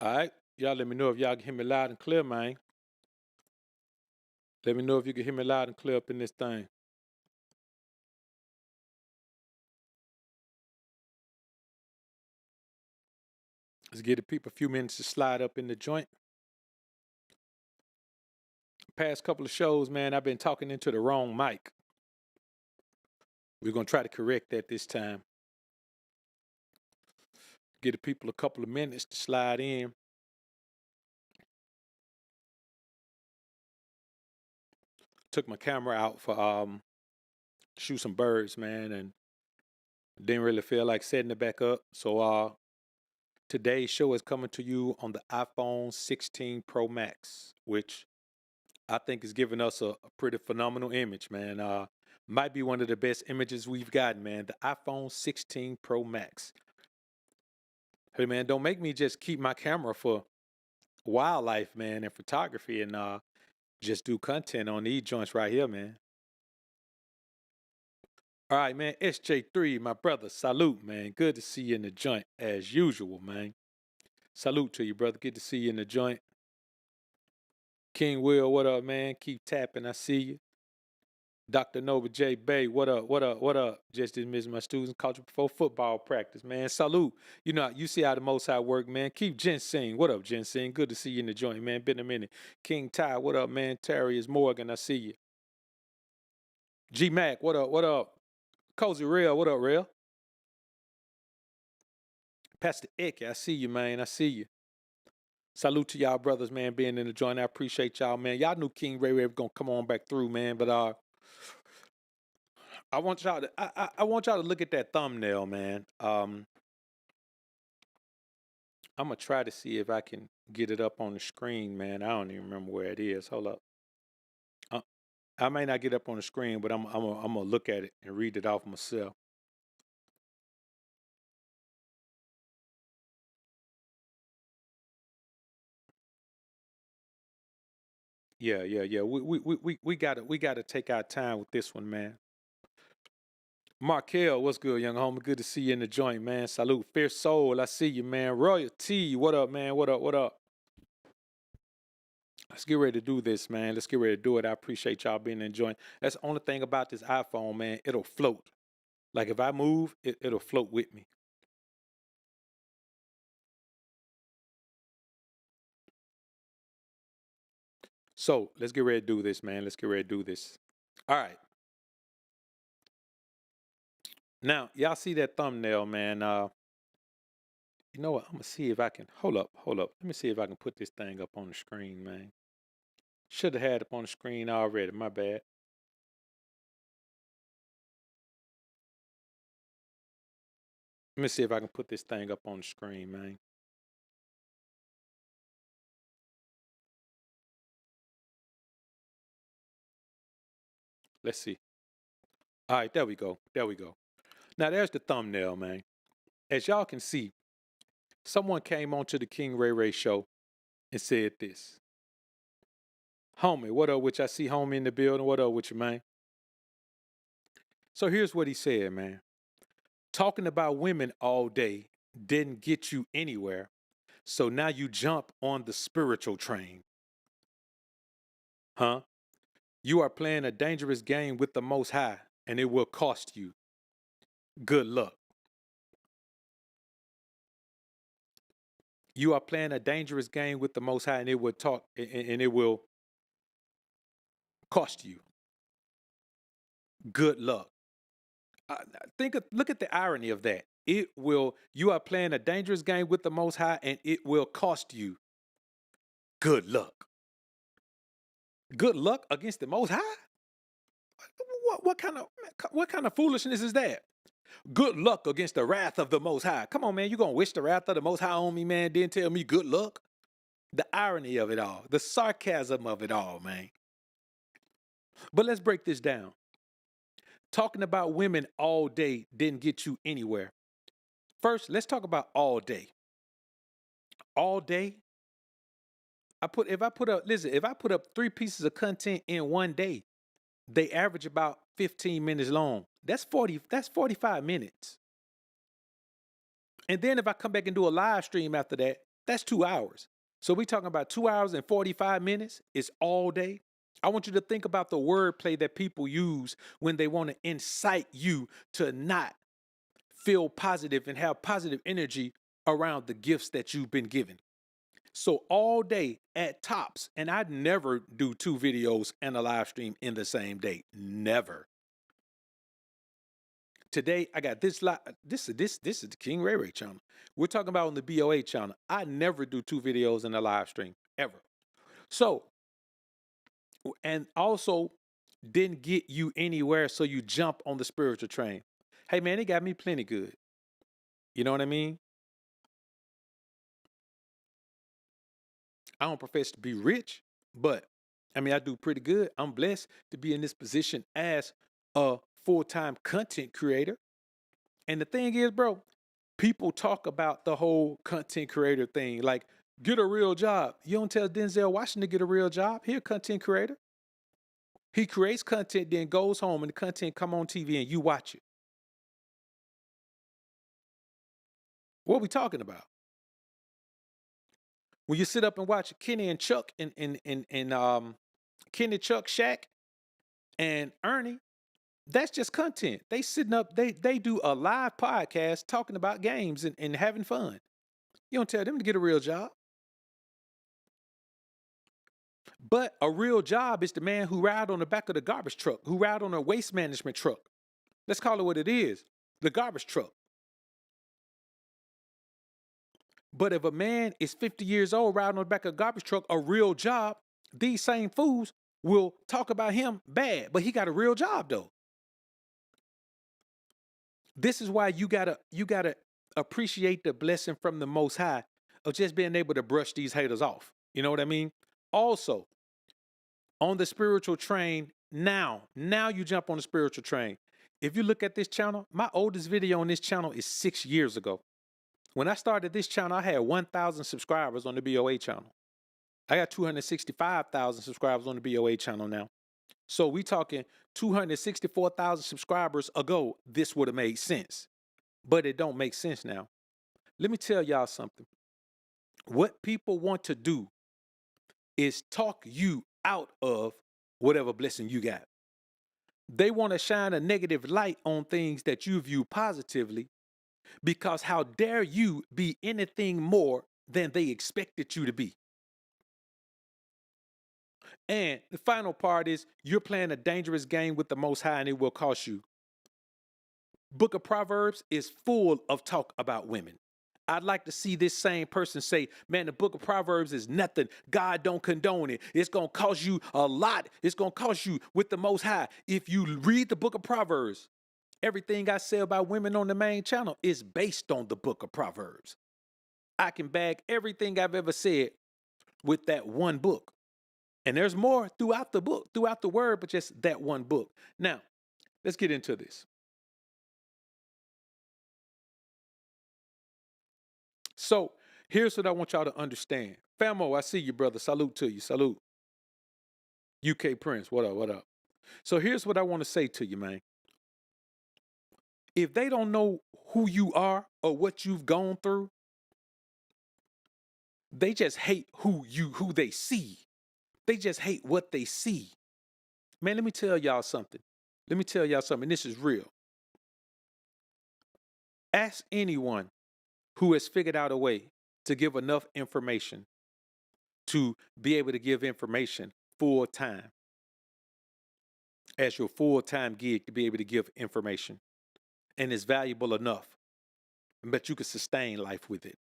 All right. Y'all let me know if y'all can hear me loud and clear, man. Let me know if you can hear me loud and clear up in this thing. Let's give the people a few minutes to slide up in the joint. Past couple of shows, man, I've been talking into the wrong mic. We're going to try to correct that this time. Give the people a couple of minutes to slide in. Took my camera out for shoot some birds, man, and didn't really feel like setting it back up. So today's show is coming to you on the iPhone 16 Pro Max, which I think is giving us a pretty phenomenal image, man. Might be one of the best images we've gotten, man. The iPhone 16 Pro Max. Hey, man, don't make me just keep my camera for wildlife, man, and photography, and just do content on these joints right here, man. All right, man. SJ3, my brother. Salute, man. Good to see you in the joint as usual, man. Salute to you, brother. Good to see you in the joint. King Will, what up, man? Keep tapping. I see you. Dr. Nova J. Bay, what up, what up, what up? Just dismissed my students, culture before football practice, man. Salute. You know, you see how the Most High work, man. Keep ginseng. What up, ginseng? Good to see you in the joint, man. Been a minute. King Ty, what up, man? Terry is Morgan, I see you. G Mac, what up, what up? Cozy Real, what up, Real? Pastor Ick, I see you, man. I see you. Salute to y'all brothers, man, being in the joint. I appreciate y'all, man. Y'all knew King Ray Ray was gonna come on back through, man. But I want y'all to I want y'all to look at that thumbnail, man. I'm gonna try to see if I can get it up on the screen, man. I don't even remember where it is. Hold up. Uh, I may not get up on the screen, but I'm gonna look at it and read it off myself. Yeah. We gotta take our time with this one, man. Markel, what's good, young homie? Good to see you in the joint, man. Salute. Fierce Soul, I see you, man. Royalty, what up, man? What up, what up? Let's get ready to do this, man. Let's get ready to do it. I appreciate y'all being in the joint. That's the only thing about this iPhone, man. It'll float. Like if I move, it'll float with me. So let's get ready to do this, man. Let's get ready to do this. All right. Now, y'all see that thumbnail, man. You know what? I'm gonna see if I can hold up. Let me see if I can put this thing up on the screen, man. Should have had it up on the screen already. My bad. Let me see if I can put this thing up on the screen, man. Let's see. All right, there we go. There we go. Now there's the thumbnail, man. As y'all can see, someone came onto the King Ray Ray show and said this. Homie, what up, which I see homie in the building. What up with you, man? So here's what he said, man. Talking about women all day didn't get you anywhere. So now you jump on the spiritual train. Huh? You are playing a dangerous game with the Most High, and it will cost you. Good luck. You are playing a dangerous game with the Most High, and it will talk, and it will cost you. Good luck. Look at the irony of that. It will. You are playing a dangerous game with the Most High, and it will cost you. Good luck. Good luck against the Most High. What kind of foolishness is that? Good luck against the wrath of the Most High. Come on, man. You gonna wish the wrath of the Most High on me, man? Then tell me good luck. The irony of it all, the sarcasm of it all, man. But let's break this down. Talking about women all day didn't get you anywhere. First, let's talk about all day. All day. If I put up 3 pieces of content in one day, they average about 15 minutes long. That's 45 minutes. And then if I come back and do a live stream after that, That's 2 hours. So we talking about 2 hours and 45 minutes. It's all day. I want you to think about the wordplay that people use when they want to incite you to not feel positive and have positive energy around the gifts that you've been given. So all day at tops, and I'd never do 2 videos and a live stream in the same day. Never. Today I got this this is the King Ray Ray channel. We're talking about on the BOA channel. I never do 2 videos in a live stream ever. So, and also didn't get you anywhere, so you jump on the spiritual train. Hey man, it got me plenty good. You know what I mean? I don't profess to be rich, but I mean I do pretty good. I'm blessed to be in this position as a full-time content creator. And the thing is, bro, people talk about the whole content creator thing, like get a real job. You don't tell Denzel Washington to get a real job. He a content creator. He creates content, then goes home and the content come on TV and you watch it. What are we talking about? When you sit up and watch Kenny and Chuck and Kenny, Chuck, Shaq, and Ernie, that's just content. They sitting up, they do a live podcast talking about games and having fun. You don't tell them to get a real job. But a real job is the man who ride on the back of the garbage truck, who ride on a waste management truck. Let's call it what it is, the garbage truck. But if a man is 50 years old riding on the back of a garbage truck, a real job, these same fools will talk about him bad, but he got a real job though. This is why you gotta appreciate the blessing from the Most High of just being able to brush these haters off. You know what I mean? Also, on the spiritual train, now you jump on the spiritual train. If you look at this channel, my oldest video on this channel is 6 years ago. When I started this channel, I had 1,000 subscribers on the BOA channel. I got 265,000 subscribers on the BOA channel now. So we talking 264,000 subscribers ago, this would have made sense. But it don't make sense now. Let me tell y'all something. What people want to do is talk you out of whatever blessing you got. They want to shine a negative light on things that you view positively, because how dare you be anything more than they expected you to be. And the final part is you're playing a dangerous game with the Most High and it will cost you. Book of Proverbs is full of talk about women. I'd like to see this same person say, man, the book of Proverbs is nothing. God don't condone it. It's going to cost you a lot. It's going to cost you with the Most High. If you read the book of Proverbs, everything I say about women on the main channel is based on the book of Proverbs. I can bag everything I've ever said with that one book. And there's more throughout the book, throughout the word, but just that one book. Now, let's get into this. So here's what I want y'all to understand. Famo, I see you, brother. Salute to you. Salute. UK Prince, what up, what up? So here's what I want to say to you, man. If they don't know who you are or what you've gone through, they just hate who they see. They just hate what they see. Man, let me tell y'all something. This is real. Ask anyone who has figured out a way to give enough information to be able to give information full time as your full-time gig, to be able to give information, and it's valuable enough, but you can sustain life with it.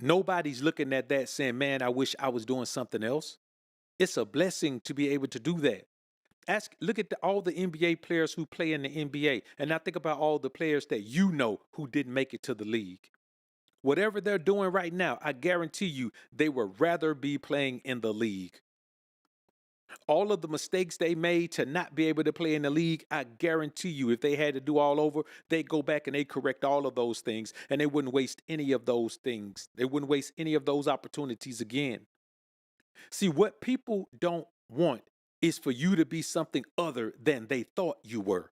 Nobody's looking at that saying, man, I wish I was doing something else. It's a blessing to be able to do that. Look at all the NBA players who play in the NBA, and now think about all the players that you know who didn't make it to the league. Whatever they're doing right now, I guarantee you they would rather be playing in the league. All of the mistakes they made to not be able to play in the league, I guarantee you if they had to do all over, they'd go back and they'd correct all of those things, and they wouldn't waste any of those things. They wouldn't waste any of those opportunities again. See, what people don't want is for you to be something other than they thought you were.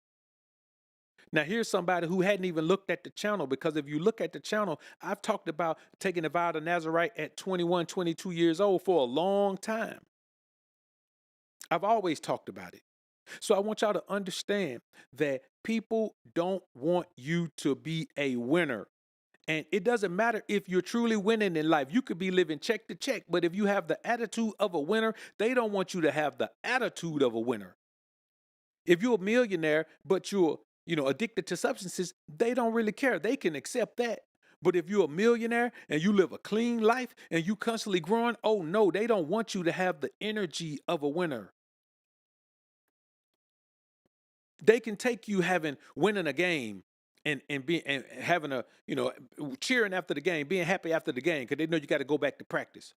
Now, here's somebody who hadn't even looked at the channel, because if you look at the channel, I've talked about taking the vow to Nazarite at 21, 22 years old for a long time. I've always talked about it. So I want y'all to understand that people don't want you to be a winner. And it doesn't matter if you're truly winning in life. You could be living check to check, but if you have the attitude of a winner, they don't want you to have the attitude of a winner. If you're a millionaire, but you're, addicted to substances, they don't really care. They can accept that. But if you're a millionaire and you live a clean life and you constantly growing, oh no, they don't want you to have the energy of a winner. They can take you winning a game and having cheering after the game, being happy after the game, because they know you got to go back to practice.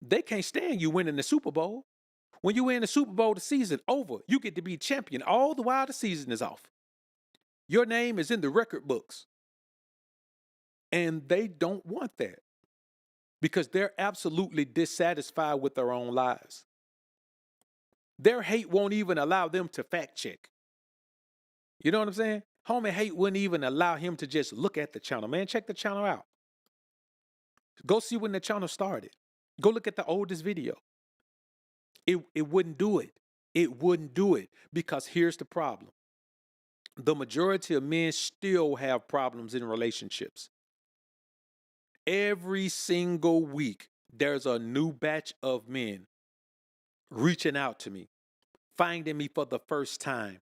They can't stand you winning the Super Bowl. When you win the Super Bowl, the season over. You get to be champion all the while the season is off. Your name is in the record books. And they don't want that because they're absolutely dissatisfied with their own lives. Their hate won't even allow them to fact check. You know what I'm saying? Homie hate wouldn't even allow him to just look at the channel. Man, check the channel out. Go see when the channel started. Go look at the oldest video. It wouldn't do it. It wouldn't do it because here's the problem. The majority of men still have problems in relationships. Every single week, there's a new batch of men reaching out to me, finding me for the first time,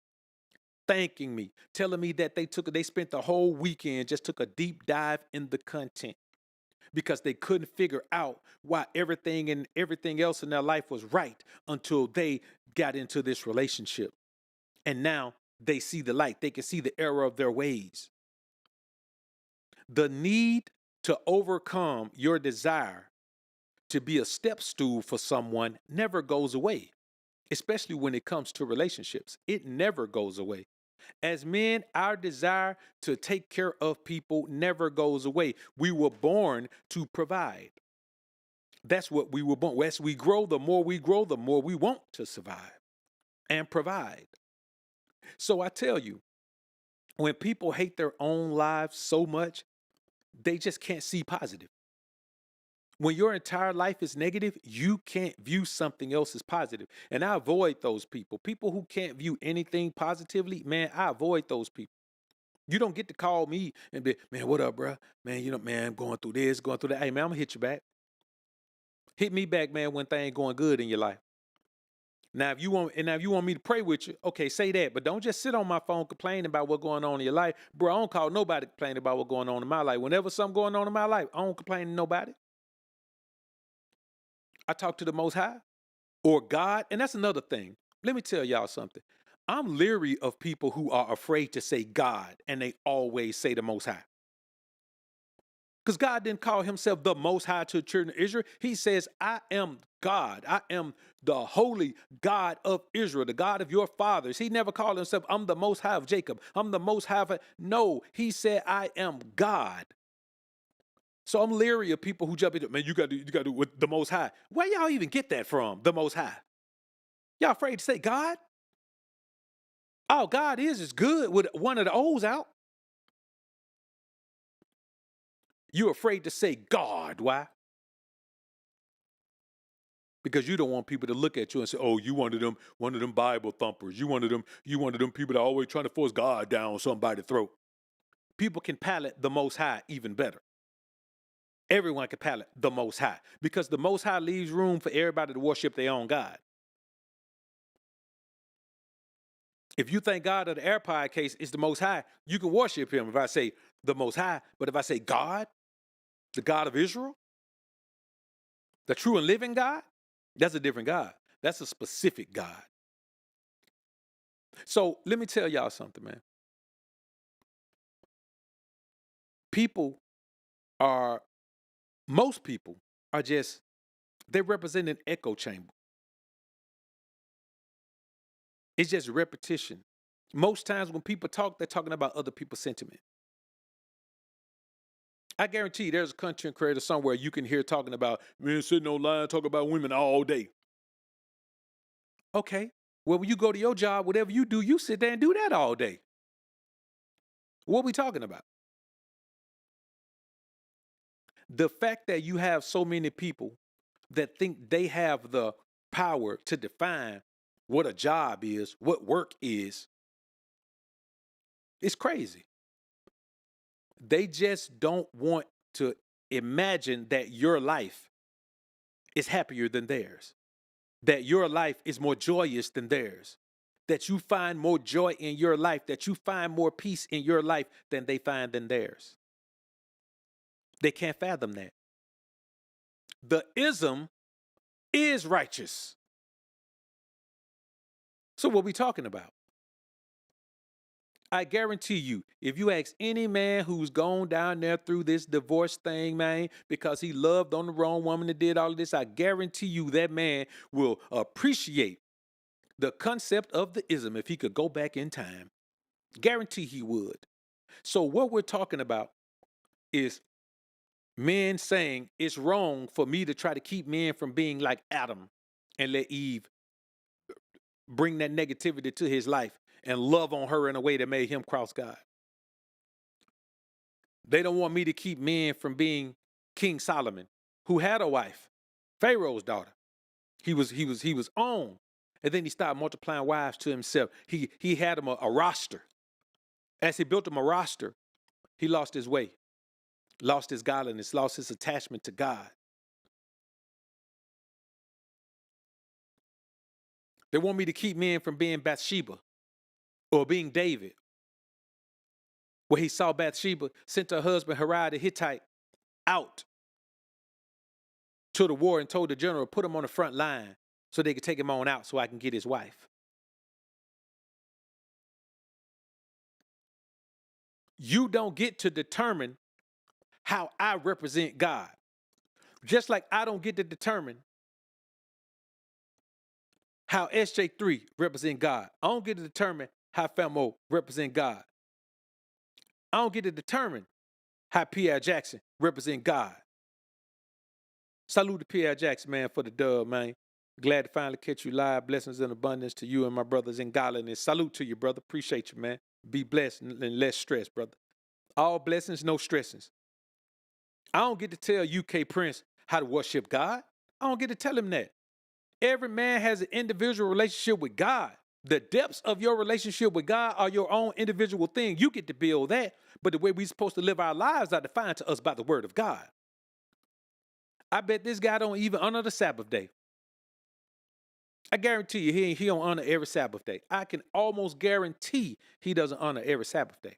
thanking me, telling me that they spent the whole weekend, just took a deep dive in the content because they couldn't figure out why everything else in their life was right until they got into this relationship. And now they see the light. They can see the error of their ways. The need to overcome your desire to be a step stool for someone never goes away, especially when it comes to relationships. It never goes away. As men, our desire to take care of people never goes away. We were born to provide. That's what we were born. As we grow, the more we want to survive and provide. So I tell you, when people hate their own lives so much, they just can't see positive. When your entire life is negative, you can't view something else as positive. And I avoid those people. People who can't view anything positively, man, I avoid those people. You don't get to call me and be, man, what up, bro? Man, man, I'm going through this, going through that. Hey, man, I'm going to hit you back. Hit me back, man, when things going good in your life. Now, if you want me to pray with you, okay, say that. But don't just sit on my phone complaining about what's going on in your life. Bro, I don't call nobody complaining about what's going on in my life. Whenever something going on in my life, I don't complain to nobody. I talk to the Most High or God. And that's another thing. Let me tell y'all something. I'm leery of people who are afraid to say God and they always say the Most High. Because God didn't call himself the Most High to the children of Israel. He says, I am God. I am the holy God of Israel, the God of your fathers. He never called himself, I'm the Most High of Jacob. I'm the Most High of... No, he said, I am God. So I'm leery of people who jump into, man, you got to do with the Most High. Where y'all even get that from, the Most High? Y'all afraid to say God? All God is good with one of the O's out. You're afraid to say God. Why? Because you don't want people to look at you and say, oh, you one of them Bible thumpers. You one of them people that are always trying to force God down somebody's throat. People can palate the Most High even better. Everyone can palate the Most High because the Most High leaves room for everybody to worship their own God. If you think God of the AirPod case is the Most High, you can worship him if I say the Most High. But if I say God, the God of Israel, the true and living God, that's a different God. That's a specific God. So let me tell y'all something, man. Most people are just, they represent an echo chamber. It's just repetition. Most times when people talk, they're talking about other people's sentiment. I guarantee there's a content creator somewhere you can hear talking about men sitting online talking about women all day. Okay. Well, when you go to your job, whatever you do, you sit there and do that all day. What are we talking about? The fact that you have so many people that think they have the power to define what a job is, what work is crazy. They just don't want to imagine that your life is happier than theirs, that your life is more joyous than theirs, that you find more joy in your life, that you find more peace in your life than they find in theirs. They can't fathom that. The ism is righteous. So what are we talking about? I guarantee you, if you ask any man who's gone down there through this divorce thing, man, because he loved on the wrong woman and did all of this, I guarantee you that man will appreciate the concept of the ism if he could go back in time. Guarantee he would. So what we're talking about is men saying it's wrong for me to try to keep men from being like Adam and let Eve bring that negativity to his life and love on her in a way that made him cross God. They don't want me to keep men from being King Solomon, who had a wife, Pharaoh's daughter. He was on. And then he started multiplying wives to himself. He had him a roster. As he built him a roster, he lost his way, lost his godliness, lost his attachment to God. They want me to keep men from being Bathsheba or being David, where he saw Bathsheba, sent her husband Uriah the Hittite out to the war and told the general, put him on the front line so they could take him on out so I can get his wife. You don't get to determine how I represent God. Just like I don't get to determine how SJ3 represent God. I don't get to determine how Famo represent God. I don't get to determine how Pierre Jackson represent God. Salute to Pierre Jackson, man, for the dub, man. Glad to finally catch you live. Blessings in abundance to you and my brothers in godliness. Salute to you, brother. Appreciate you, man. Be blessed and less stress, brother. All blessings, no stressings. I don't get to tell UK Prince how to worship God. I don't get to tell him that. Every man has an individual relationship with God. The depths of your relationship with God are your own individual thing. You get to build that, but the way we're supposed to live our lives are defined to us by the word of God. I bet this guy don't even honor the Sabbath day. I guarantee you he don't honor every Sabbath day. I can almost guarantee he doesn't honor every Sabbath day.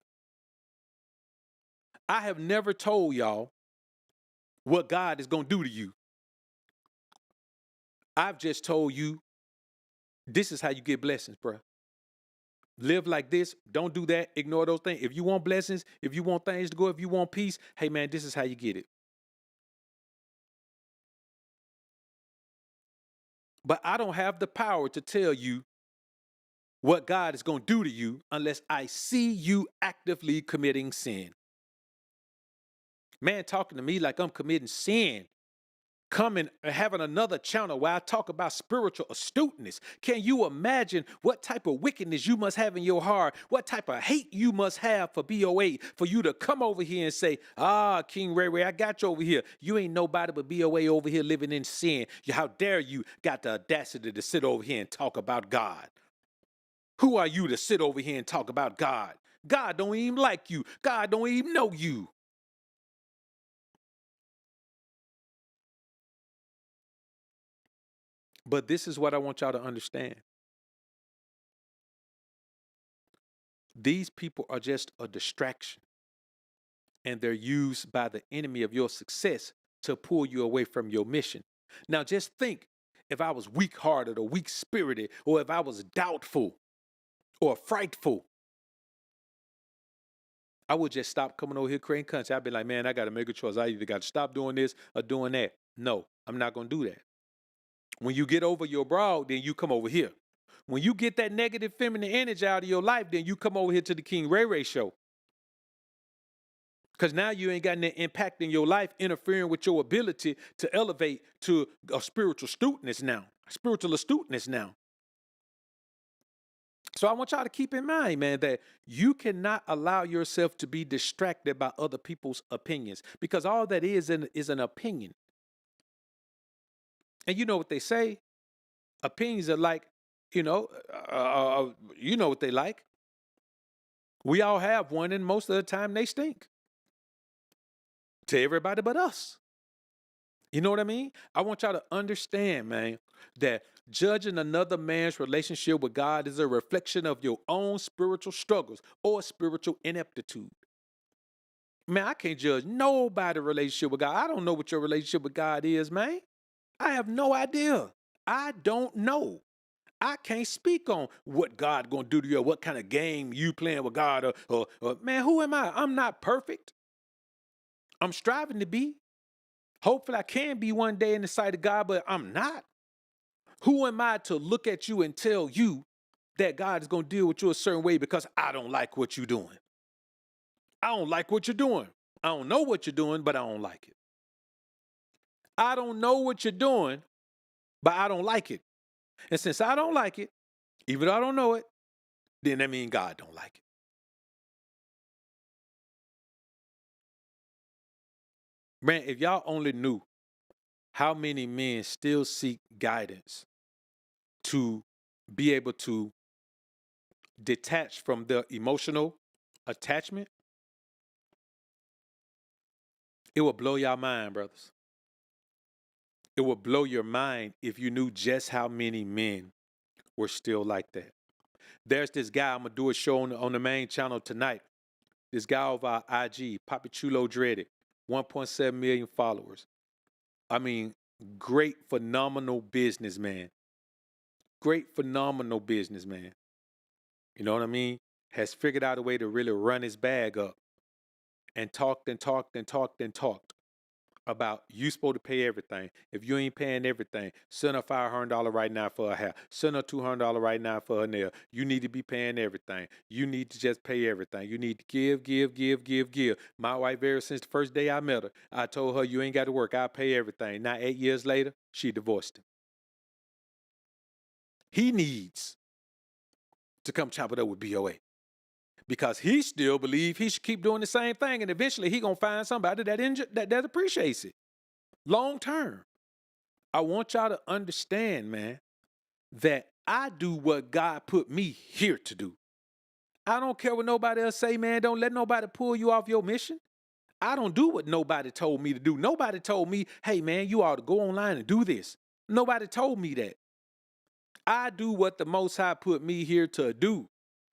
I have never told y'all what God is going to do to you. I've just told you this is how you get blessings, bro. Live like this. Don't do that. Ignore those things. If you want blessings, if you want things to go, if you want peace, hey, man, this is how you get it. But I don't have the power to tell you what God is going to do to you unless I see you actively committing sin. Man talking to me like I'm committing sin. Coming and having another channel where I talk about spiritual astuteness. Can you imagine what type of wickedness you must have in your heart? What type of hate you must have for BOA for you to come over here and say, King Ray, I got you over here. You ain't nobody but BOA over here living in sin. How dare you got the audacity to sit over here and talk about God? Who are you to sit over here and talk about God? God don't even like you. God don't even know you. But this is what I want y'all to understand. These people are just a distraction. And they're used by the enemy of your success to pull you away from your mission. Now just think, if I was weak-hearted or weak-spirited, or if I was doubtful or frightful, I would just stop coming over here creating content. I'd be like, man, I got to make a choice. I either got to stop doing this or doing that. No, I'm not going to do that. When you get over your broad, then you come over here. When you get that negative feminine energy out of your life, then you come over here to the King Ray show. Because now you ain't got any impact in your life interfering with your ability to elevate to a spiritual astuteness now. So I want y'all to keep in mind, man, that you cannot allow yourself to be distracted by other people's opinions, because all that is an opinion. And you know what they say? Opinions are like, you know, you know what they like. We all have one, and most of the time they stink to everybody but us. You know what I mean? I want y'all to understand, man, that judging another man's relationship with God is a reflection of your own spiritual struggles or spiritual ineptitude. Man, I can't judge nobody's relationship with God. I don't know what your relationship with God is, man. I have no idea. I don't know. I can't speak on what God gonna do to you or what kind of game you playing with God or man, who am I? I'm not perfect. I'm striving to be. Hopefully I can be one day in the sight of God, but I'm not. Who am I to look at you and tell you that God is gonna deal with you a certain way because I don't like what you're doing? I don't like what you're doing. I don't know what you're doing, but I don't like it. I don't know what you're doing, but I don't like it. And since I don't like it, even though I don't know it, then that means God don't like it. Man, if y'all only knew how many men still seek guidance to be able to detach from their emotional attachment, it will blow your mind, brothers. It would blow your mind if you knew just how many men were still like that. There's this guy, I'm going to do a show on the main channel tonight. This guy over IG, Papi Chulo Dreaded, 1.7 million followers. I mean, great, phenomenal businessman. Great, phenomenal businessman. You know what I mean? Has figured out a way to really run his bag up and talked and talked and talked and talked about you supposed to pay everything. If you ain't paying everything, send her $500 right now for her hair. Send her $200 right now for her nail. You need to be paying everything. You need to just pay everything. You need to give, give, give, give, give. My wife, ever since the first day I met her, I told her you ain't got to work. I'll pay everything. Now 8 years later, she divorced him. He needs to come chop it up with BOA because he still believes he should keep doing the same thing, and eventually he gonna find somebody that appreciates it long term. I want y'all to understand, man, that I do what God put me here to do. I don't care what nobody else say, man. Don't let nobody pull you off your mission. I don't do what nobody told me to do. Nobody told me, hey, man, you ought to go online and do this. Nobody told me that. I do what the Most High put me here to do.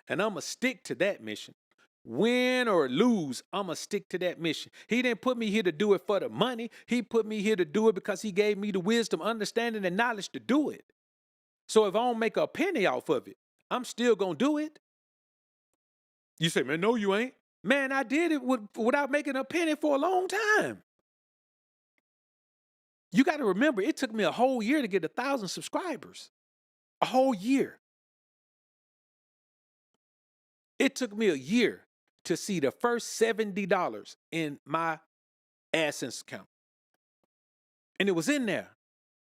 And I'm going to stick to that mission. Win or lose, I'm going to stick to that mission. He didn't put me here to do it for the money. He put me here to do it because he gave me the wisdom, understanding, and knowledge to do it. So if I don't make a penny off of it, I'm still going to do it. You say, man, no, you ain't. Man, I did it without making a penny for a long time. You got to remember, it took me a whole year to get 1,000 subscribers. A whole year. It took me a year to see the first $70 in my AdSense account. And it was in there.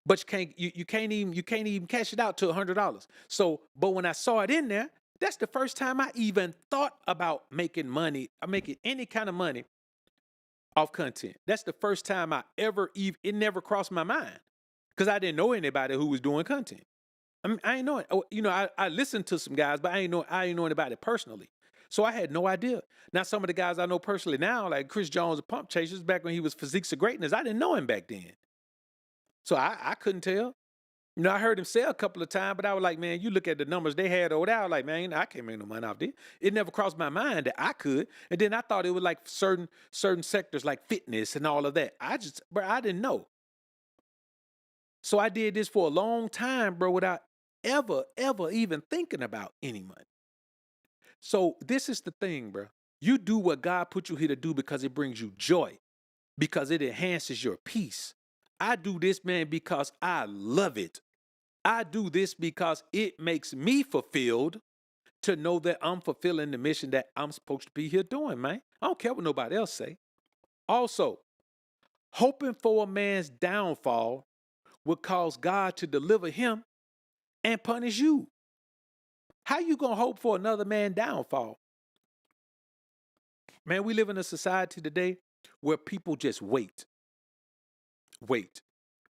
But you can't even cash it out to $100. So, but when I saw it in there, that's the first time I even thought about making money, or making any kind of money off content. That's the first time it never crossed my mind because I didn't know anybody who was doing content. I mean, I ain't know it. You know, I listened to some guys, but I ain't know anybody personally. So I had no idea. Now, some of the guys I know personally now, like Chris Jones of Pump Chasers, back when he was Physiques of Greatness, I didn't know him back then. So I couldn't tell. You know, I heard him say a couple of times, but I was like, man, you look at the numbers they had over there. I was like, man, I can't make no money off this. It never crossed my mind that I could. And then I thought it was like certain sectors like fitness and all of that. I didn't know. So I did this for a long time, bro, without ever even thinking about any money. So this is the thing, bro. You do what God put you here to do because it brings you joy, because it enhances your peace. I do this, man, because I love it. I do this because it makes me fulfilled to know that I'm fulfilling the mission that I'm supposed to be here doing, man. I don't care what nobody else say. Also, hoping for a man's downfall would cause God to deliver him and punish you. How you gonna hope for another man downfall? Man, we live in a society today where people just wait.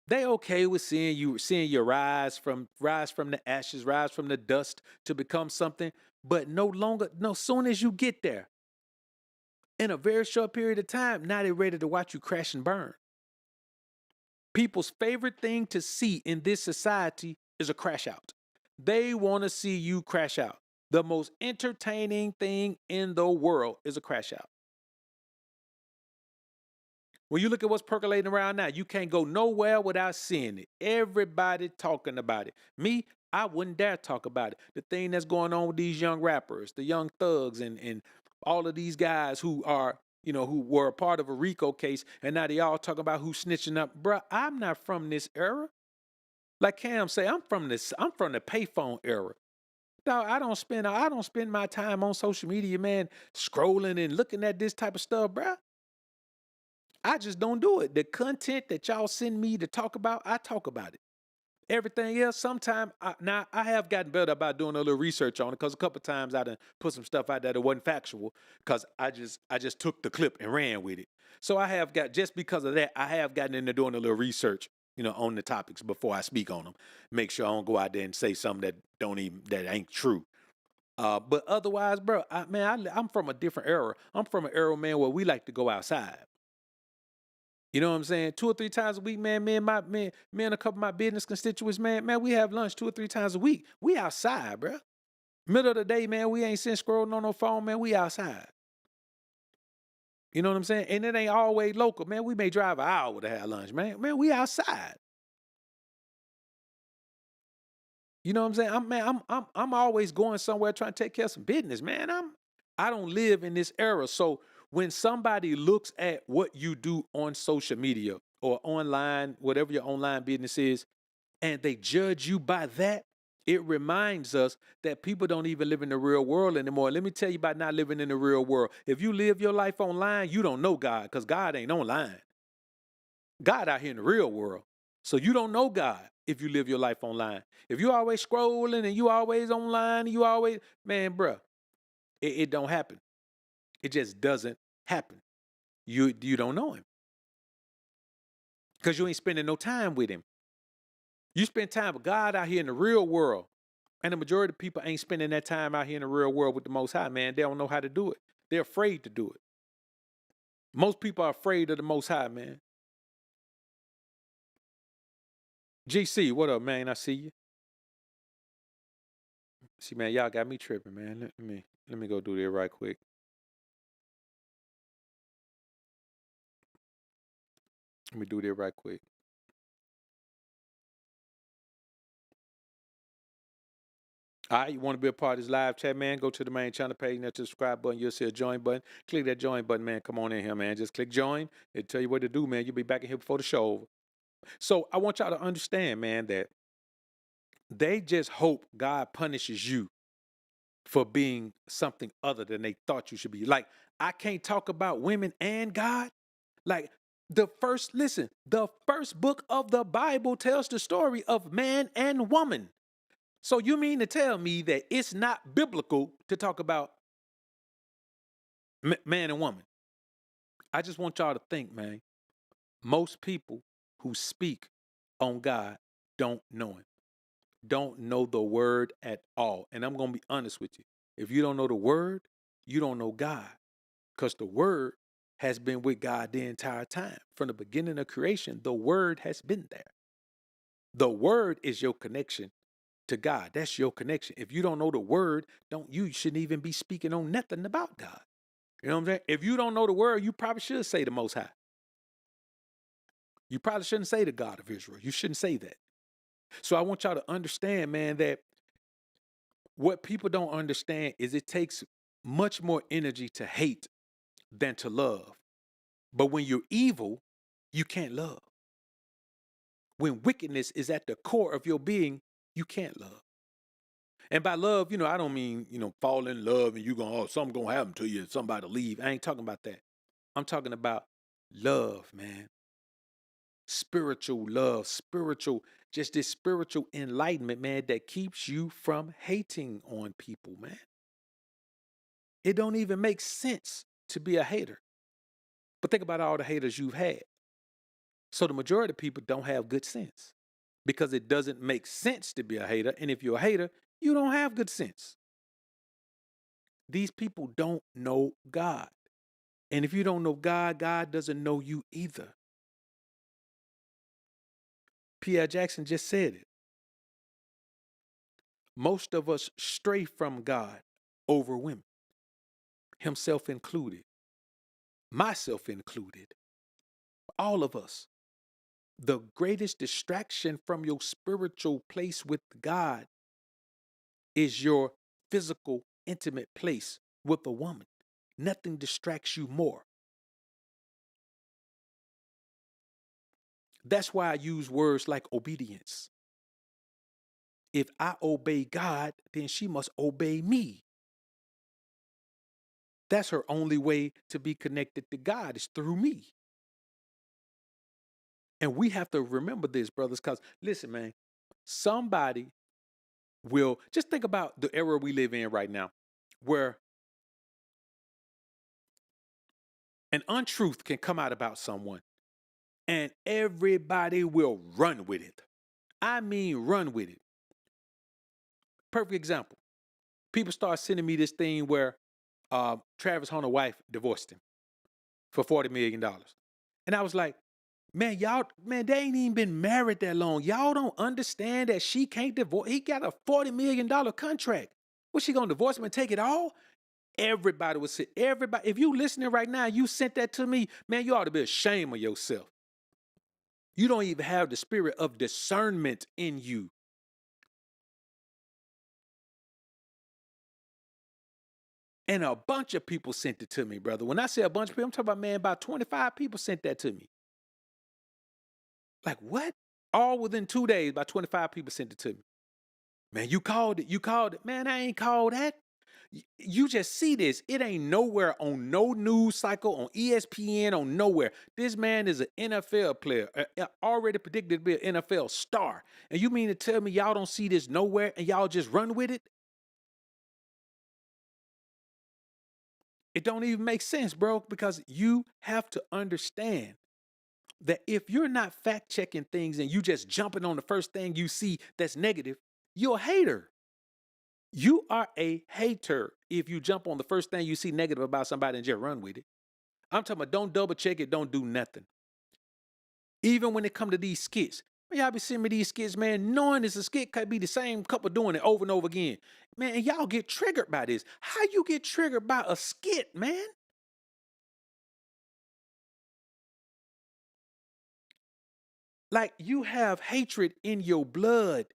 They okay with seeing you rise from the ashes, rise from the dust to become something, but no longer, no, soon as you get there, in a very short period of time, now they're ready to watch you crash and burn. People's favorite thing to see in this society is a crash out. They want to see you crash out. The most entertaining thing in the world is a crash out. When you look at what's percolating around now, you can't go nowhere without seeing it. Everybody talking about it. Me, I wouldn't dare talk about it. The thing that's going on with these young rappers, the young thugs, and all of these guys who are, who were a part of a RICO case, and now they all talking about who's snitching up. Bruh, I'm not from this era. Like Cam say, I'm from the payphone era. Dawg, I don't spend my time on social media, man, scrolling and looking at this type of stuff, bruh. I just don't do it. The content that y'all send me to talk about, I talk about it. Everything else, sometimes now I have gotten better about doing a little research on it because a couple of times I done put some stuff out there that wasn't factual because I just took the clip and ran with it. So I have got just because of that, I have gotten into doing a little research, on the topics before I speak on them. Make sure I don't go out there and say something that ain't true. But otherwise, bro, I'm from a different era. I'm from an era, man, where we like to go outside. You know what I'm saying? 2 or 3 times a week, man. Me and a couple of my business constituents, man, we have lunch 2 or 3 times a week. We outside, bro. Middle of the day, man, we ain't sitting scrolling on no phone, man. We outside. You know what I'm saying? And it ain't always local, man. We may drive an hour to have lunch, man. Man, we outside. You know what I'm saying? I'm always going somewhere trying to take care of some business, man. I don't live in this era. So when somebody looks at what you do on social media or online, whatever your online business is, and they judge you by that, it reminds us that people don't even live in the real world anymore. Let me tell you about not living in the real world. If you live your life online, you don't know God because God ain't online. God out here in the real world. So you don't know God if you live your life online. If you always scrolling and you always online, and you always, man, bruh, it don't happen. It just doesn't happen. You don't know him because you ain't spending no time with him. You spend time with God out here in the real world. And the majority of people ain't spending that time out here in the real world with the Most High, man. They don't know how to do it. They're afraid to do it. Most people are afraid of the Most High, man. GC, what up, man? I see you. See, man, y'all got me tripping, man. Let me go do that right quick. Let me do that right quick. All right, you want to be a part of this live chat, man? Go to the main channel page, next to the subscribe button. You'll see a join button. Click that join button, man. Come on in here, man. Just click join. It'll tell you what to do, man. You'll be back in here before the show over. So I want y'all to understand, man, that they just hope God punishes you for being something other than they thought you should be. Like, I can't talk about women and God. Like, the first book of the Bible tells the story of man and woman. So you mean to tell me that it's not biblical to talk about man and woman? I just want y'all to think, man. Most people who speak on God don't know him, don't know the word at all. And I'm going to be honest with you. If you don't know the word, you don't know God. Because the word has been with God the entire time. From the beginning of creation, the word has been there. The word is your connection to God. That's your connection. If you don't know the word, you shouldn't even be speaking on nothing about God. You know what I'm saying? If you don't know the word, you probably should say the Most High. You probably shouldn't say the God of Israel. You shouldn't say that. So I want y'all to understand, man, that what people don't understand is it takes much more energy to hate than to love. But when you're evil, you can't love. When wickedness is at the core of your being, you can't love. And by love, I don't mean, fall in love and something gonna happen to you, somebody leave. I ain't talking about that. I'm talking about love, man. spiritual love, spiritual, just this spiritual enlightenment, man, that keeps you from hating on people, man. It don't even make sense to be a hater. But think about all the haters you've had. So the majority of people don't have good sense because it doesn't make sense to be a hater. And if you're a hater, you don't have good sense. These people don't know God. And if you don't know God, God doesn't know you either. P.I. Jackson just said it. Most of us stray from God over women, himself included, myself included, all of us. The greatest distraction from your spiritual place with God is your physical, intimate place with a woman. Nothing distracts you more. That's why I use words like obedience. If I obey God, then she must obey me. That's her only way to be connected to God is through me. And we have to remember this, brothers, because listen, man, somebody will just think about the era we live in right now, where an untruth can come out about someone and everybody will run with it. I mean, run with it. Perfect example. People start sending me this thing where Travis Hunter's wife divorced him for $40 million. And I was like, man, they ain't even been married that long. Y'all don't understand that she can't divorce. He got a $40 million contract. Was she gonna divorce him and take it all? Everybody would say, everybody, if you listening right now, you sent that to me, man, you ought to be ashamed of yourself. You don't even have the spirit of discernment in you. And a bunch of people sent it to me, brother. When I say a bunch of people, I'm talking about, man, about 25 people sent that to me. Like, what? All within 2 days, about 25 people sent it to me. Man, you called it. You called it. Man, I ain't called that. You just see this. It ain't nowhere on no news cycle, on ESPN, on nowhere. This man is an NFL player, already predicted to be an NFL star. And you mean to tell me y'all don't see this nowhere and y'all just run with it? It don't even make sense, bro, because you have to understand that if you're not fact checking things and you just jumping on the first thing you see that's negative, you're a hater. You are a hater if you jump on the first thing you see negative about somebody and just run with it. I'm talking about don't double check it, don't do nothing. Even when it come to these skits. Man, y'all be sending me these skits, man, knowing it's a skit could be the same couple doing it over and over again. Man, and y'all get triggered by this. How you get triggered by a skit, man? Like you have hatred in your blood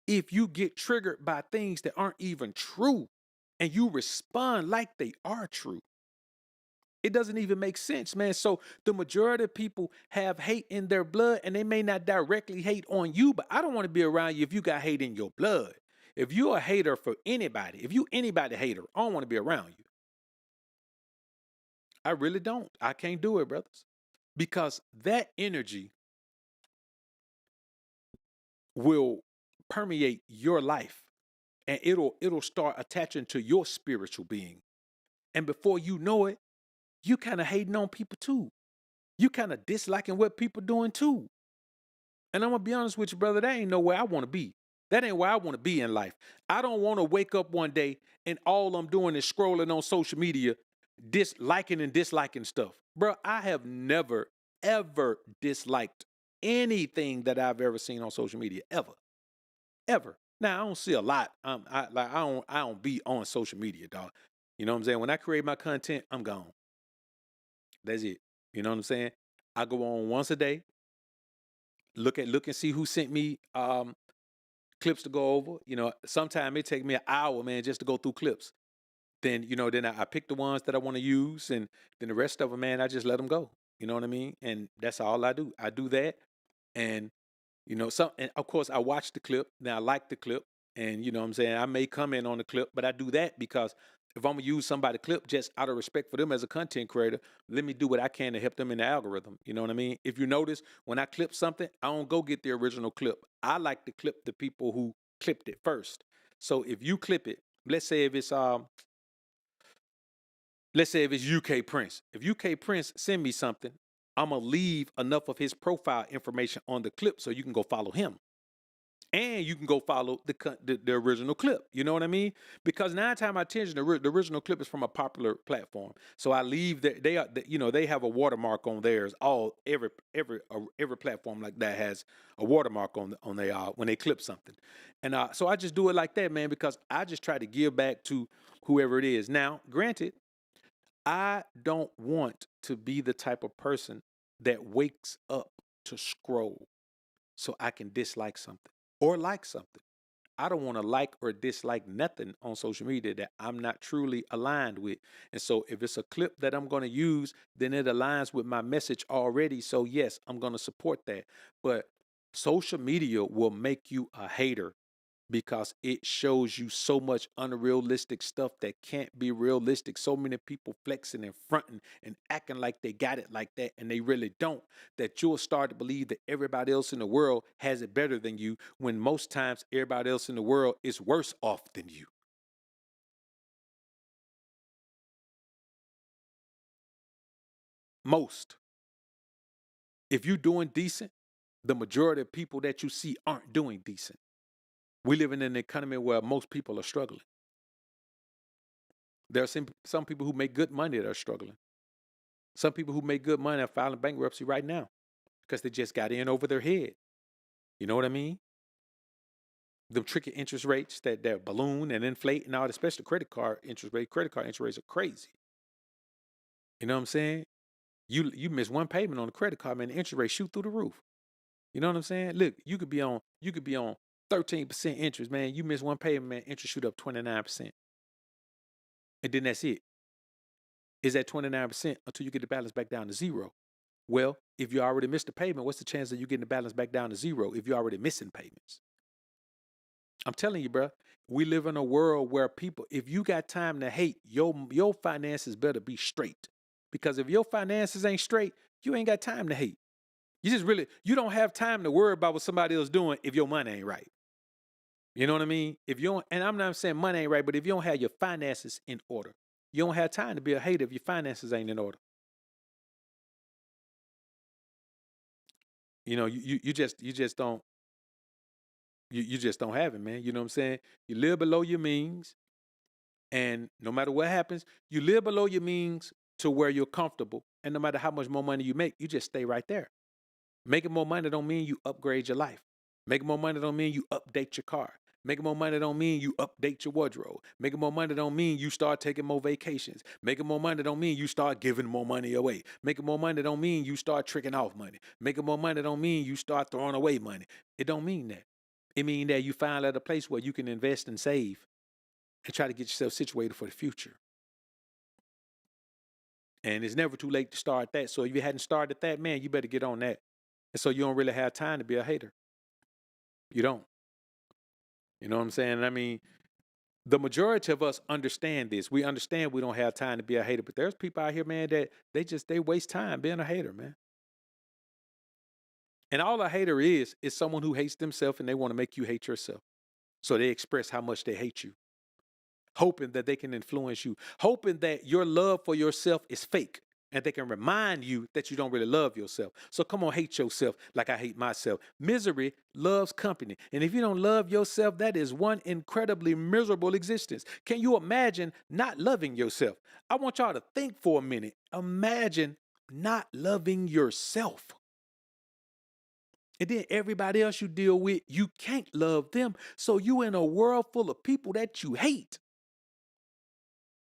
if you get triggered by things that aren't even true and you respond like they are true. It doesn't even make sense, man. So the majority of people have hate in their blood and they may not directly hate on you, but I don't want to be around you if you got hate in your blood. If you're a hater for anybody, if you anybody hater, I don't want to be around you. I really don't. I can't do it, brothers. Because that energy will permeate your life and it'll start attaching to your spiritual being. And before you know it, you kind of hating on people too. You kind of disliking what people doing too. And I'm gonna be honest with you, brother, that ain't nowhere I want to be. That ain't where I want to be in life. I don't want to wake up one day and all I'm doing is scrolling on social media, disliking and disliking stuff. Bro, I have never, ever disliked anything that I've ever seen on social media. Ever. Ever. Now I don't see a lot. I don't be on social media, dog. You know what I'm saying? When I create my content, I'm gone. That's it. You know what I'm saying? I go on once a day, look and see who sent me clips to go over. You know, sometimes it take me an hour, man, just to go through clips. Then, then I pick the ones that I want to use, and then the rest of them, man, I just let them go. You know what I mean? And that's all I do. I do that, and and of course I watch the clip. Now I like the clip, and you know what I'm saying, I may comment on the clip, but I do that because if I'm gonna use somebody clip just out of respect for them as a content creator, let me do what I can to help them in the algorithm. You know what I mean? If you notice, when I clip something, I don't go get the original clip. I like to clip the people who clipped it first. So if you clip it, let's say if it's let's say if it's UK Prince. If UK Prince send me something, I'm gonna leave enough of his profile information on the clip so you can go follow him. And you can go follow the original clip. You know what I mean? Because 9 times out of 10, the original clip is from a popular platform. So I leave that they are, you know, they have a watermark on theirs. Every platform like that has a watermark on they when they clip something. And so I just do it like that, man, because I just try to give back to whoever it is. Now, granted, I don't want to be the type of person that wakes up to scroll so I can dislike something or like something. I don't want to like or dislike nothing on social media that I'm not truly aligned with. And so if it's a clip that I'm going to use, then it aligns with my message already. So yes, I'm going to support that. But social media will make you a hater because it shows you so much unrealistic stuff that can't be realistic. So many people flexing and fronting and acting like they got it like that, and they really don't. That you'll start to believe that everybody else in the world has it better than you, when most times everybody else in the world is worse off than you. Most. If you're doing decent, the majority of people that you see aren't doing decent. We live in an economy where most people are struggling. There are some people who make good money that are struggling. Some people who make good money are filing bankruptcy right now because they just got in over their head. You know what I mean? The tricky interest rates that balloon and inflate and all, especially credit card interest rate. Credit card interest rates are crazy. You know what I'm saying? You miss one payment on the credit card, man, the interest rate shoot through the roof. You know what I'm saying? Look, you could be on 13% interest, man. You miss one payment, man, interest shoot up 29%. And then that's it. Is at 29% until you get the balance back down to zero. Well, if you already missed a payment, what's the chance of you getting the balance back down to zero if you're already missing payments? I'm telling you, bro, we live in a world where people, if you got time to hate, your finances better be straight. Because if your finances ain't straight, you ain't got time to hate. You don't have time to worry about what somebody else doing if your money ain't right. You know what I mean? If you don't, and I'm not saying money ain't right, but if you don't have your finances in order, you don't have time to be a hater if your finances ain't in order. You know, you just don't have it, man. You know what I'm saying? You live below your means, and no matter what happens, you live below your means to where you're comfortable. And no matter how much more money you make, you just stay right there. Making more money don't mean you upgrade your life. Making more money don't mean you update your car. Making more money don't mean you update your wardrobe. Making more money don't mean you start taking more vacations. Making more money don't mean you start giving more money away. Making more money don't mean you start tricking off money. Making more money don't mean you start throwing away money. It don't mean that. It means that you find at a place where you can invest and save and try to get yourself situated for the future. And it's never too late to start that. So if you hadn't started that, man, you better get on that. And so you don't really have time to be a hater. You don't. You know what I'm saying? I mean, the majority of us understand this. We understand we don't have time to be a hater, but there's people out here, man, that they waste time being a hater, man. And all a hater is someone who hates themselves and they want to make you hate yourself. So they express how much they hate you, hoping that they can influence you, hoping that your love for yourself is fake and they can remind you that you don't really love yourself. So come on, hate yourself like I hate myself. Misery loves company. And if you don't love yourself, that is one incredibly miserable existence. Can you imagine not loving yourself? I want y'all to think for a minute. Imagine not loving yourself. And then everybody else you deal with, you can't love them. So you in a world full of people that you hate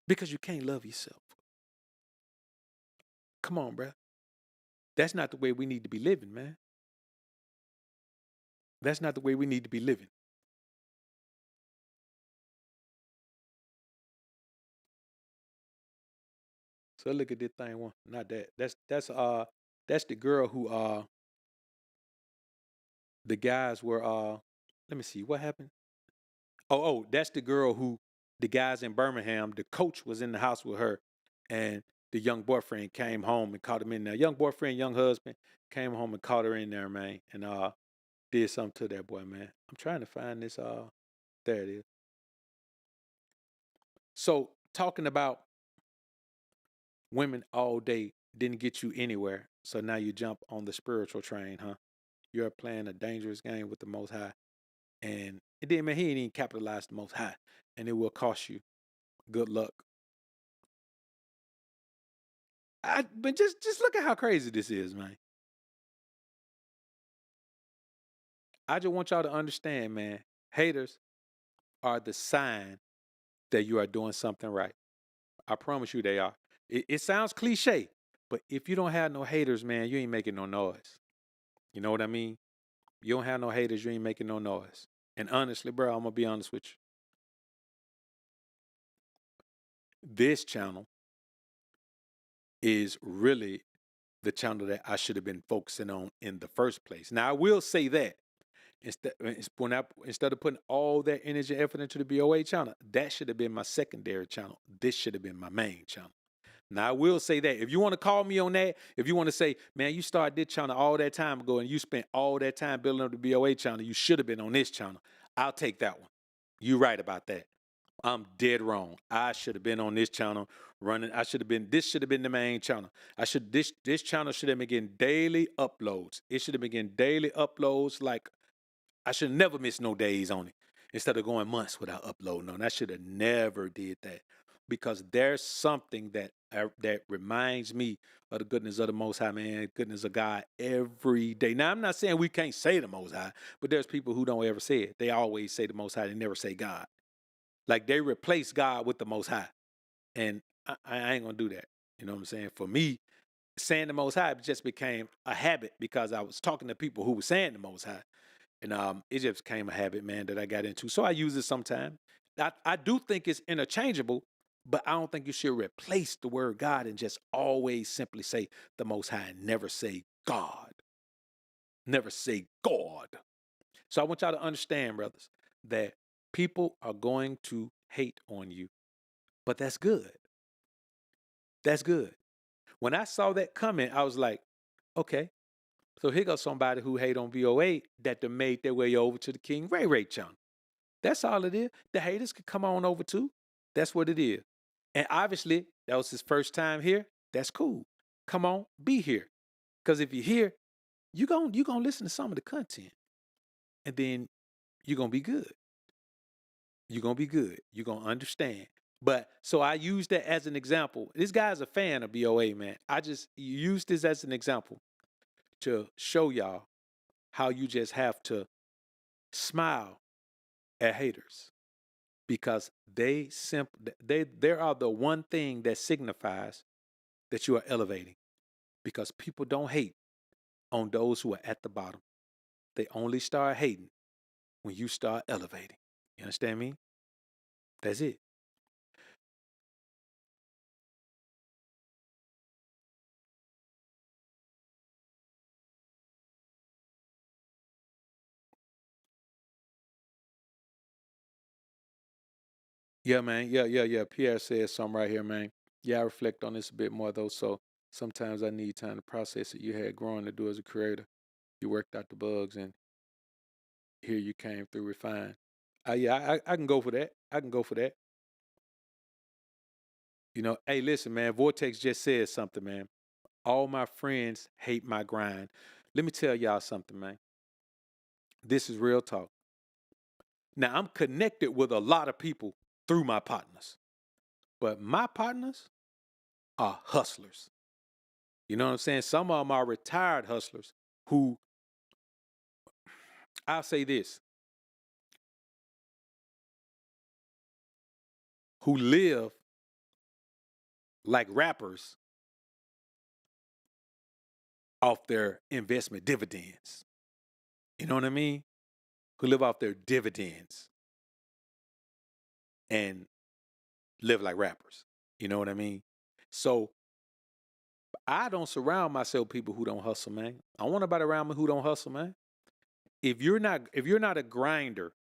because you can't love yourself. Come on, bruh. That's not the way we need to be living, man. That's not the way we need to be living. So look at this thing one. Not that. That's the girl who the guys were let me see what happened. Oh, that's the girl who the guys in Birmingham, the coach was in the house with her, and the young boyfriend came home and caught him in there. Young boyfriend, young husband came home and caught her in there, man, and did something to that boy, man. I'm trying to find this. There it is. So talking about women all day didn't get you anywhere. So now you jump on the spiritual train, huh? You're playing a dangerous game with the Most High, and it didn't mean he ain't even capitalized the Most High, and it will cost you. Good luck. But just look at how crazy this is, man. I just want y'all to understand, man. Haters are the sign that you are doing something right. I promise you they are. It sounds cliche, but if you don't have no haters, man, you ain't making no noise. You know what I mean? You don't have no haters, you ain't making no noise. And honestly, bro, I'm gonna be honest with you. This channel is really the channel that I should have been focusing on in the first place. Now I will say that instead of putting all that energy and effort into the BOA channel, that should have been my secondary channel. This should have been my main channel. Now I will say that if you want to call me on that, if you want to say, man, you started this channel all that time ago and you spent all that time building up the BOA channel, you should have been on this channel. I'll take that one. You're right about that. I'm dead wrong. I should have been on this channel running. This should have been the main channel. This channel should have been getting daily uploads. It should have been getting daily uploads. Like I should never miss no days on it. Instead of going months without uploading on. I should have never did that. Because there's something that reminds me of the goodness of the Most High, man, goodness of God every day. Now, I'm not saying we can't say the Most High, but there's people who don't ever say it. They always say the Most High. They never say God. Like they replace God with the Most High. And I ain't going to do that. You know what I'm saying? For me, saying the Most High just became a habit because I was talking to people who were saying the Most High. And it just became a habit, man, that I got into. So I use it sometimes. I do think it's interchangeable, but I don't think you should replace the word God and just always simply say the Most High and never say God. Never say God. So I want y'all to understand, brothers, that people are going to hate on you, but that's good. That's good. When I saw that comment, I was like, okay, so here goes somebody who hate on VOA that they made their way over to the King Ray Ray channel. That's all it is. The haters could come on over too. That's what it is. And obviously, that was his first time here. That's cool. Come on, be here. Because if you're here, you're gonna listen to some of the content. And then you're gonna be good. You're gonna be good. You're gonna understand. But so I use that as an example. This guy's a fan of BOA, man. I just use this as an example to show y'all how you just have to smile at haters because they are the one thing that signifies that you are elevating because people don't hate on those who are at the bottom. They only start hating when you start elevating. You understand me? That's it. Yeah, man. Yeah. Pierre says something right here, man. Yeah, I reflect on this a bit more though. So sometimes I need time to process it. You had growing to do as a creator. You worked out the bugs and here you came through refined. Yeah, I can go for that. I can go for that. You know, hey, listen, man. Vortex just said something, man. All my friends hate my grind. Let me tell y'all something, man. This is real talk. Now, I'm connected with a lot of people through my partners, but my partners are hustlers. You know what I'm saying? Some of them are retired hustlers who, I'll say this, who live like rappers off their investment dividends. You know what I mean? Who live off their dividends and live like rappers. You know what I mean? So I don't surround myself with people who don't hustle, man. I want nobody around me who don't hustle, man. If you're not a grinder,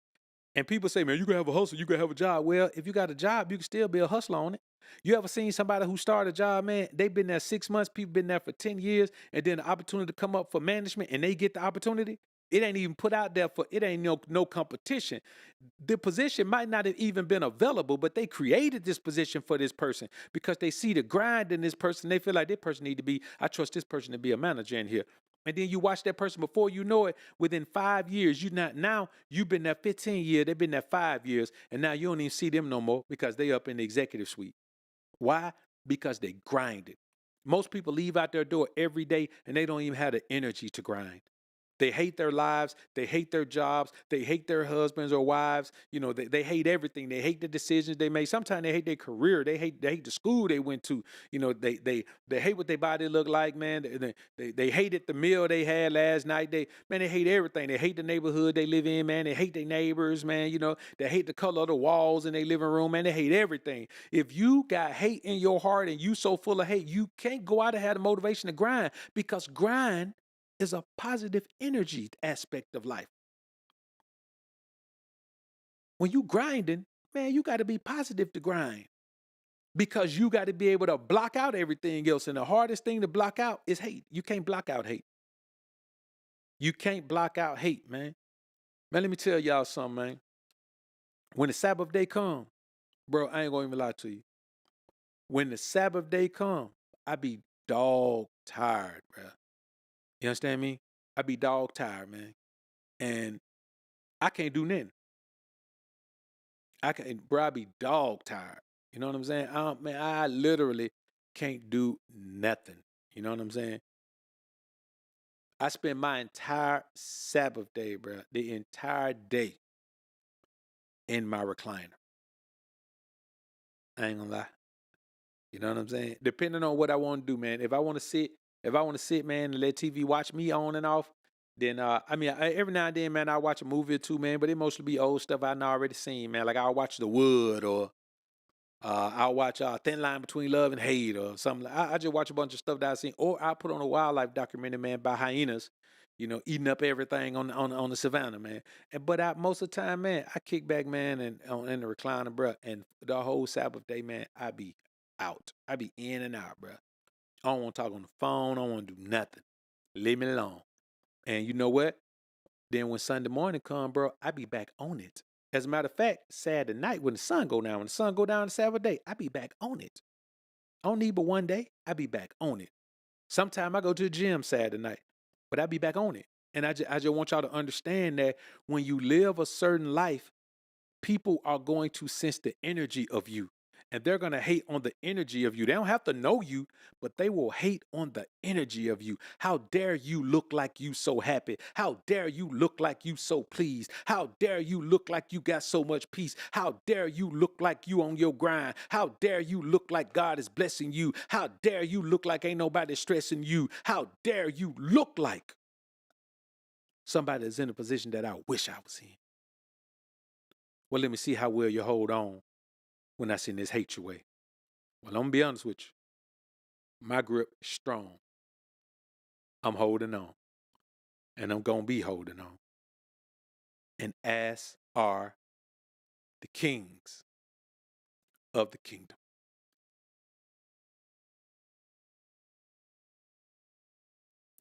And people say, man, you can have a hustle, you can have a job. Well, if you got a job, you can still be a hustler on it. You ever seen somebody who started a job, man? They've been there 6 months, people been there for 10 years, and then the opportunity to come up for management and they get the opportunity. It ain't even put out there for it ain't no competition. The position might not have even been available, but they created this position for this person because they see the grind in this person. They feel like this person need to be, I trust this person to be a manager in here. And then you watch that person before you know it, within 5 years, you not now you've been there 15 years, they've been there 5 years, and now you don't even see them no more because they up in the executive suite. Why? Because they grinded. Most people leave out their door every day and they don't even have the energy to grind. They hate their lives. They hate their jobs. They hate their husbands or wives. They hate everything. They hate the decisions they make. Sometimes they hate their career. They hate the school they went to. They hate what their body look like, man. They hated the meal they had last night. They hate everything. They hate the neighborhood they live in, man. They hate their neighbors, man. They hate the color of the walls in their living room, man. They hate everything. If you got hate in your heart and you so full of hate, you can't go out and have the motivation to grind, because grind is a positive energy aspect of life. When you grinding, man, you got to be positive to grind, because you got to be able to block out everything else. And the hardest thing to block out is hate. You can't block out hate. You can't block out hate, man. Man, let me tell y'all something, man. When the Sabbath day come, bro, I ain't gonna even lie to you. When the Sabbath day come, I be dog tired, bro. You understand me? I be dog tired, man. And I can't do nothing. I be dog tired. You know what I'm saying? Man, I literally can't do nothing. You know what I'm saying? I spend my entire Sabbath day, bro, the entire day in my recliner. I ain't gonna lie. You know what I'm saying? Depending on what I want to do, man. If I want to sit, man, and let TV watch me on and off, then every now and then, man, I watch a movie or two, man. But it mostly be old stuff I know already seen, man. Like I'll watch The Wood, or I'll watch Thin Line Between Love and Hate, or something. I just watch a bunch of stuff that I've seen, or I put on a wildlife documentary, man, by hyenas, eating up everything on the savannah, man. But most of the time, man, I kick back, man, and in the recliner, bruh, and the whole Sabbath day, man, I be out. I be in and out, bruh. I don't want to talk on the phone. I don't want to do nothing. Leave me alone. And you know what? Then when Sunday morning come, bro, I be back on it. As a matter of fact, Saturday night when the sun go down on Saturday day, I be back on it. I don't need but one day, I be back on it. Sometime I go to the gym Saturday night, but I be back on it. And I just want y'all to understand that when you live a certain life, people are going to sense the energy of you, and they're going to hate on the energy of you. They don't have to know you, but they will hate on the energy of you. How dare you look like you so happy? How dare you look like you so pleased? How dare you look like you got so much peace? How dare you look like you on your grind? How dare you look like God is blessing you? How dare you look like ain't nobody stressing you? How dare you look like somebody that's in a position that I wish I was in? Well, let me see how well you hold on when I send this hate your way. Well, I'm gonna be honest with you. My grip is strong. I'm holding on. And I'm gonna be holding on. And as are the kings of the kingdom.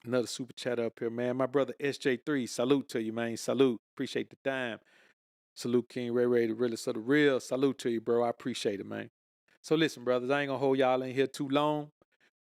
Another super chat up here, man. My brother SJ3, salute to you, man. Salute. Appreciate the time. Salute King Ray, the realest of the real. Salute to you, bro. I appreciate it, man. So listen, brothers, I ain't gonna hold y'all in here too long.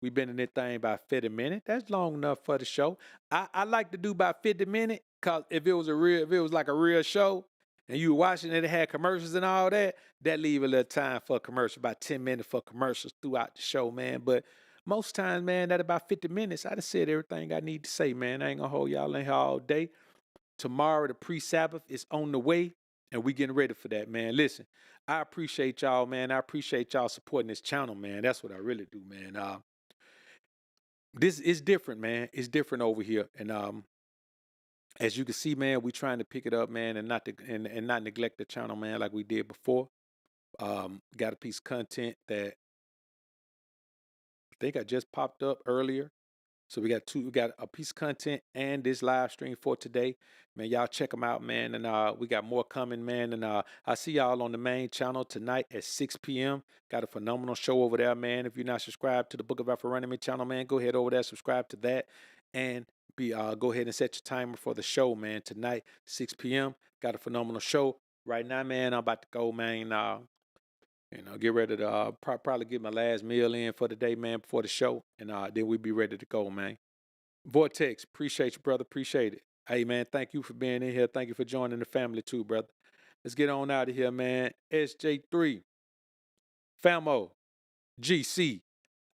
We've been in this thing about 50 minutes. That's long enough for the show. I like to do about 50 minutes, cause if it was like a real show and you were watching it, it had commercials and all that, that leave a little time for a commercial, about 10 minutes for commercials throughout the show, man. But most times, man, that about 50 minutes, I just said everything I need to say, man. I ain't gonna hold y'all in here all day. Tomorrow, the pre-Sabbath is on the way, and we getting ready for that, man. Listen, I appreciate y'all, man. I appreciate y'all supporting this channel, man. That's what I really do, man. This is different, man. It's different over here, and as you can see, man, we trying to pick it up, man, and not neglect the channel, man, like we did before. Got a piece of content that I think I just popped up earlier. So we got a piece of content and this live stream for today. Man, y'all check them out, man. And we got more coming, man. And I see y'all on the main channel tonight at 6 p.m. Got a phenomenal show over there, man. If you're not subscribed to the Book of Alpha channel, man, go ahead over there, subscribe to that. And go ahead and set your timer for the show, man. Tonight, 6 p.m. Got a phenomenal show. Right now, man, I'm about to go, man. Get ready to probably get my last meal in for the day, man, before the show. And then we be ready to go, man. Vortex, appreciate you, brother. Appreciate it. Hey, man, thank you for being in here. Thank you for joining the family, too, brother. Let's get on out of here, man. SJ3, Famo, GC.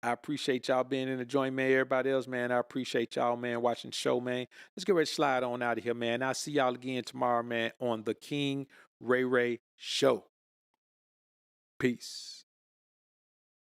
I appreciate y'all being in the joint, man. Everybody else, man, I appreciate y'all, man, watching the show, man. Let's get ready to slide on out of here, man. I'll see y'all again tomorrow, man, on the King Ray Ray Show. Peace.